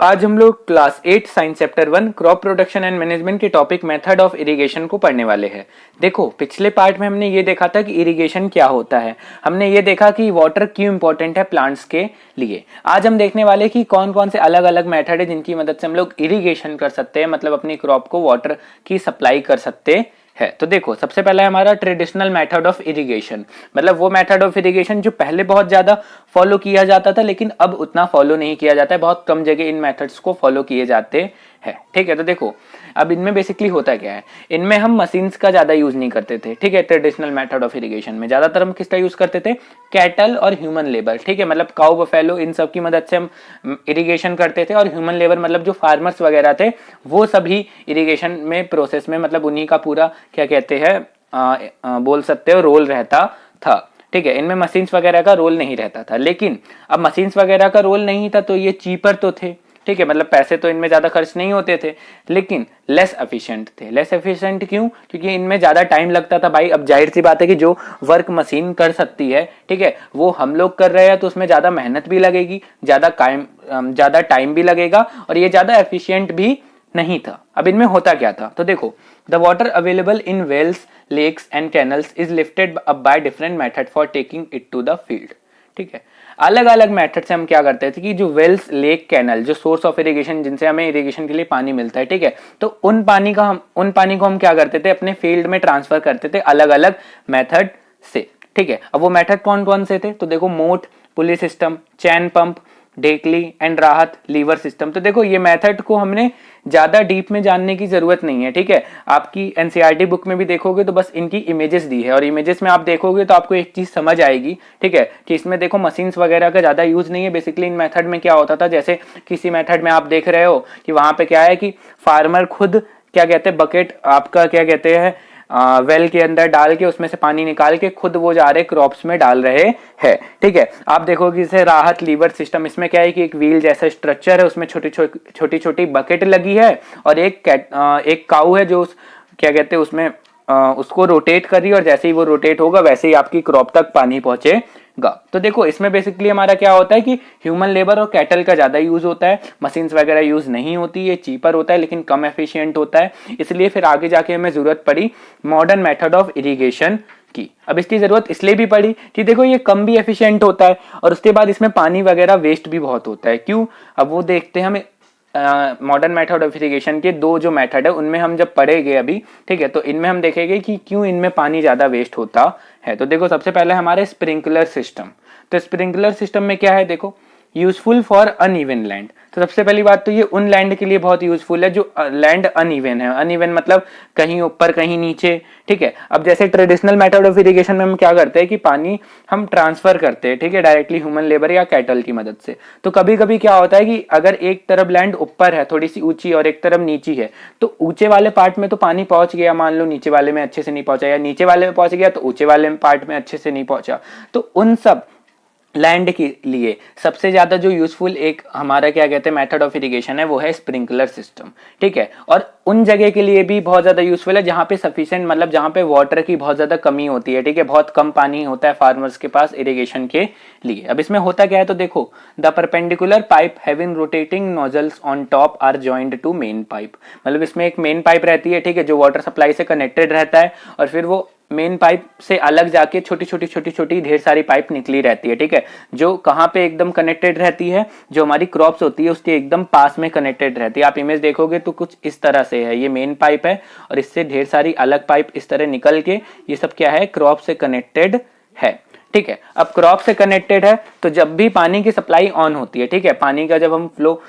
आज हम लोग class 8 science chapter 1 crop production and management के टॉपिक मेथड ऑफ इरिगेशन को पढ़ने वाले हैं। देखो, पिछले पार्ट में हमने ये देखा था कि इरिगेशन क्या होता है। हमने ये देखा कि वाटर क्यों इंपॉर्टेंट है प्लांट्स के लिए। आज हम देखने वाले कि कौन कौन से अलग अलग मेथड है जिनकी मदद से हम लोग इरिगेशन कर सकते हैं, मतलब अपनी क्रॉप को वाटर की सप्लाई कर सकते है। तो देखो, सबसे पहला है हमारा ट्रेडिशनल मेथड ऑफ इरिगेशन, मतलब वो मेथड ऑफ इरिगेशन जो पहले बहुत ज्यादा फॉलो किया जाता था लेकिन अब उतना फॉलो नहीं किया जाता है। बहुत कम जगह इन मेथड्स को फॉलो किए जाते हैं। ठीक है, तो देखो अब इनमें बेसिकली होता क्या है। इनमें हम मशीन्स का ज्यादा यूज नहीं करते थे। ठीक है, ट्रेडिशनल मेथड ऑफ इरिगेशन में ज्यादातर हम किसका यूज करते थे, कैटल और ह्यूमन लेबर। ठीक है, मतलब काउ बफेलो इन सब की मदद से हम इरिगेशन करते थे, और ह्यूमन लेबर मतलब जो फार्मर्स वगैरह थे वो सभी इरिगेशन में प्रोसेस में, मतलब उन्हीं का पूरा क्या कहते हैं बोल सकते हो रोल रहता था। ठीक है, इनमें मशीन्स वगैरह का रोल नहीं रहता था। लेकिन अब मशीन्स वगैरह का रोल नहीं था तो ये चीपर तो थे। ठीक है, मतलब पैसे तो इनमें ज्यादा खर्च नहीं होते थे, लेकिन लेस एफिशिएंट थे। लेस एफिशिएंट क्यों? क्योंकि इनमें ज्यादा टाइम लगता था। भाई अब जाहिर सी बात है कि जो वर्क मशीन कर सकती है, ठीक है, वो हम लोग कर रहे हैं तो उसमें ज्यादा मेहनत भी लगेगी, ज्यादा टाइम भी लगेगा, और ये ज्यादा एफिशिएंट भी नहीं था। अब इनमें होता क्या था, तो देखो, the water available in wells, lakes and canals is lifted up by different method for taking it to the field. ठीक है, अलग अलग मेथड से हम क्या करते थे कि जो वेल्स, लेक, कैनल, जो सोर्स ऑफ इरिगेशन जिनसे हमें इरिगेशन के लिए पानी मिलता है, ठीक है, तो उन पानी को हम क्या करते थे, अपने फील्ड में ट्रांसफर करते थे अलग अलग मेथड से। ठीक है, अब वो मेथड कौन कौन से थे, तो देखो, मोट, पुली सिस्टम, चैन पंप, ढेकली एंड राहत, लीवर सिस्टम। तो देखो, ये मेथड को हमने ज्यादा डीप में जानने की जरूरत नहीं है। ठीक है, आपकी एनसीईआरटी बुक में भी देखोगे तो बस इनकी इमेजेस दी है, और इमेजेस में आप देखोगे तो आपको एक चीज समझ आएगी। ठीक है, कि इसमें देखो मशीन्स वगैरह का ज्यादा यूज नहीं है। बेसिकली इन मेथड में क्या होता था, जैसे किसी मेथड में आप देख रहे हो कि वहां पे क्या है कि फार्मर खुद क्या कहते हैं, बकेट आपका क्या कहते हैं वेल के अंदर डाल के उसमें से पानी निकाल के खुद वो जा रहे क्रॉप्स में डाल रहे हैं। ठीक है, आप देखोगे इसे राहत, लीवर सिस्टम, इसमें क्या है कि एक व्हील जैसा स्ट्रक्चर है, उसमें छोटी छोटी बकेट लगी है, और एक काऊ है जो क्या कहते हैं उसमें उसको रोटेट कर रही है, और जैसे ही वो रोटेट होगा वैसे ही आपकी क्रॉप तक पानी पहुंचेगा। तो देखो, इसमें बेसिकली हमारा क्या होता है कि ह्यूमन लेबर और कैटल का ज्यादा यूज होता है, मशीन्स वगैरह यूज नहीं होती। ये चीपर होता है लेकिन कम एफिशिएंट होता है, इसलिए फिर आगे जाके हमें जरूरत पड़ी मॉडर्न मेथड ऑफ इरिगेशन की। अब इसकी जरूरत इसलिए भी पड़ी कि देखो, ये कम भी एफिशिएंट होता है, और उसके बाद इसमें पानी वगैरह वेस्ट भी बहुत होता है। क्यों? अब वो देखते हैं हमें मॉडर्न मेथड ऑफ इरिगेशन के दो जो मेथड है उनमें हम जब पढ़ेंगे अभी। ठीक है, तो इनमें हम देखेंगे कि क्यों इनमें पानी ज्यादा वेस्ट होता है। तो देखो, सबसे पहले हमारे स्प्रिंकलर सिस्टम। तो स्प्रिंकलर सिस्टम में क्या है, देखो, यूजफुल फॉर अनइवन लैंड। तो सबसे पहली बात तो ये उन लैंड के लिए बहुत यूजफुल है जो लैंड अनइवन है। अनइवन मतलब कहीं ऊपर कहीं नीचे। ठीक है, अब जैसे ट्रेडिशनल मेथड ऑफ इरिगेशन में हम क्या करते हैं कि पानी हम ट्रांसफर करते हैं, ठीक है, डायरेक्टली ह्यूमन लेबर या कैटल की मदद से। तो कभी कभी क्या होता है कि अगर एक तरफ लैंड ऊपर है थोड़ी सी ऊंची और एक तरफ नीची है, तो ऊंचे वाले पार्ट में तो पानी पहुंच गया, मान लो नीचे वाले में अच्छे से नहीं पहुंचा, या नीचे वाले में पहुंच गया तो ऊंचे वाले पार्ट में अच्छे से नहीं पहुंचा। तो उन सब लैंड के लिए सबसे ज्यादा जो यूजफुल एक हमारा क्या कहते हैं मेथड ऑफ इरिगेशन है वो है स्प्रिंकलर सिस्टम। ठीक है, और उन जगह के लिए भी बहुत ज्यादा यूजफुल है जहां पे सफिशिएंट, मतलब जहां पे वाटर की बहुत ज्यादा कमी होती है। ठीक है, बहुत कम पानी होता है फार्मर्स के पास इरिगेशन के लिए। अब इसमें होता क्या है, तो देखो, the perpendicular pipe having rotating nozzles on top are joined to main pipe. मतलब इसमें एक मेन पाइप रहती है, ठीक है, जो वाटर सप्लाई से कनेक्टेड रहता है, और फिर वो मेन पाइप से अलग जाके छोटी छोटी ढेर सारी पाइप निकली रहती है। ठीक है, जो कहाँ पे एकदम कनेक्टेड रहती है, जो हमारी क्रॉप्स होती है उसके एकदम पास में कनेक्टेड रहती है। आप इमेज देखोगे तो कुछ इस तरह से है, ये मेन पाइप है और इससे ढेर सारी अलग पाइप इस तरह निकल के ये सब क्या है, क्रॉप से कनेक्टेड है। ठीक है, अब क्रॉप से कनेक्टेड है तो जब भी पानी की सप्लाई ऑन होती है, ठीक है, पानी का जब हम फ्लो,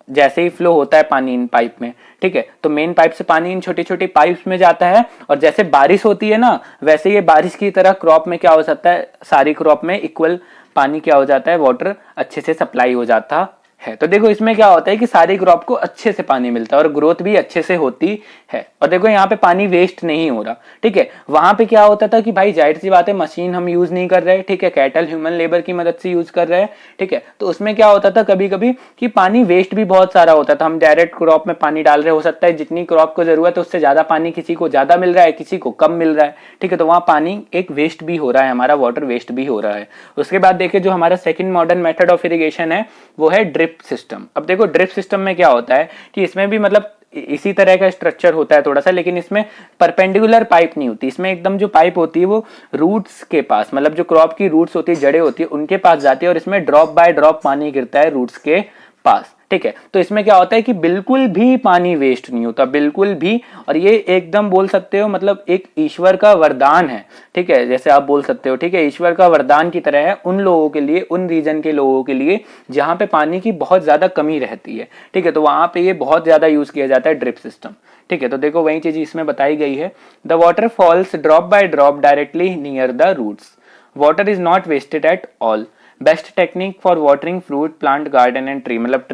जैसे ही फ्लो होता है पानी इन पाइप में, ठीक है, तो मेन पाइप से पानी इन छोटी छोटी पाइप्स में जाता है, और जैसे बारिश होती है ना, वैसे ये बारिश की तरह क्रॉप में क्या हो सकता है, सारी क्रॉप में इक्वल पानी क्या हो जाता है, वाटर अच्छे से सप्लाई हो जाता है। तो देखो, इसमें क्या होता है कि सारी क्रॉप को अच्छे से पानी मिलता है और ग्रोथ भी अच्छे से होती है। और देखो, यहाँ पे पानी वेस्ट नहीं हो रहा। ठीक है, वहां पे क्या होता था कि भाई जाहिर सी बात है, मशीन हम यूज नहीं कर रहे, ठीक है, कैटल ह्यूमन लेबर की मदद से यूज कर रहे हैं। ठीक है, तो उसमें क्या होता था कभी कभी कि पानी वेस्ट भी बहुत सारा होता था। हम डायरेक्ट क्रॉप में पानी डाल रहे, हो सकता है जितनी क्रॉप को जरूरत है उससे ज्यादा पानी किसी को ज्यादा मिल रहा है, किसी को कम मिल रहा है। ठीक है, तो वहां पानी एक वेस्ट भी हो रहा है, हमारा वाटर वेस्ट भी हो रहा है। उसके बाद देखिए, जो हमारा second modern method of irrigation है वो है ड्रिप ड्रिप सिस्टम। अब देखो ड्रिप सिस्टम में क्या होता है कि इसमें भी मतलब इसी तरह का स्ट्रक्चर होता है थोड़ा सा, लेकिन इसमें परपेंडिकुलर पाइप नहीं होती। इसमें एकदम जो पाइप होती है वो रूट्स के पास, मतलब जो क्रॉप की रूट्स होती है, जड़ें होती है, उनके पास जाती है और इसमें ड्रॉप बाय ड्रॉप पानी गिरता है रूट्स के पास। ठीक है, तो इसमें क्या होता है कि बिल्कुल भी पानी वेस्ट नहीं होता, बिल्कुल भी। और ये एकदम बोल सकते हो मतलब एक ईश्वर का वरदान है। ठीक है, जैसे आप बोल सकते हो, ठीक है, ईश्वर का वरदान की तरह है उन लोगों के लिए, उन रीजन के लोगों के लिए जहां पे पानी की बहुत ज्यादा कमी रहती है। ठीक है, तो वहां पे ये बहुत ज्यादा यूज किया जाता है ड्रिप सिस्टम। ठीक है, तो देखो वही चीज इसमें बताई गई है। The water falls drop by drop directly near the roots. Water is not wasted at all. Best technique for watering fruit plant garden and tree, मतलब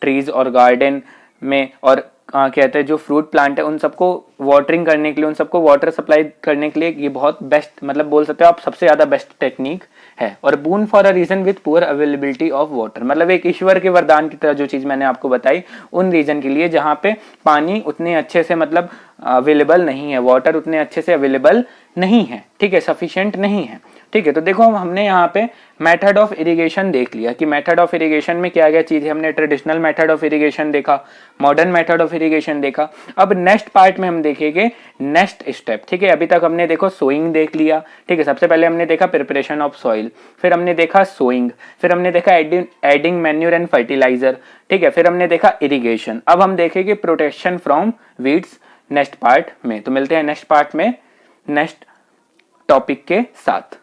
ट्रीज और गार्डन में, और कहते हैं जो फ्रूट प्लांट है उन सबको वाटरिंग करने के लिए, उन सबको वाटर सप्लाई करने के लिए ये बहुत बेस्ट, मतलब बोल सकते हो आप सबसे ज्यादा बेस्ट टेक्निक है। और boon for a region with poor availability of water, मतलब एक ईश्वर के वरदान की तरह जो चीज मैंने आपको बताई उन रीजन के लिए जहां पे पानी उतने अच्छे से मतलब अवेलेबल नहीं है, वाटर उतने अच्छे से अवेलेबल नहीं है। ठीक है, सफिशिएंट नहीं है। ठीक है, तो देखो हमने यहाँ पे मेथड ऑफ इरिगेशन देख लिया कि मेथड ऑफ इरिगेशन में क्या क्या चीज है। हमने ट्रेडिशनल मेथड ऑफ इरिगेशन देखा, मॉडर्न मेथड ऑफ इरिगेशन देखा। अब नेक्स्ट पार्ट में हम देखेंगे नेक्स्ट स्टेप। ठीक है, अभी तक हमने देखो सोइंग देख लिया। ठीक है, सबसे पहले हमने देखा प्रिपरेशन ऑफ सॉइल, फिर हमने देखा सोइंग, फिर हमने देखा एडिंग मैन्यूर एंड फर्टिलाइजर। ठीक है, फिर हमने देखा इरिगेशन। अब हम देखेंगे protection from weeds next part में। तो मिलते हैं नेक्स्ट पार्ट में नेक्स्ट टॉपिक के साथ।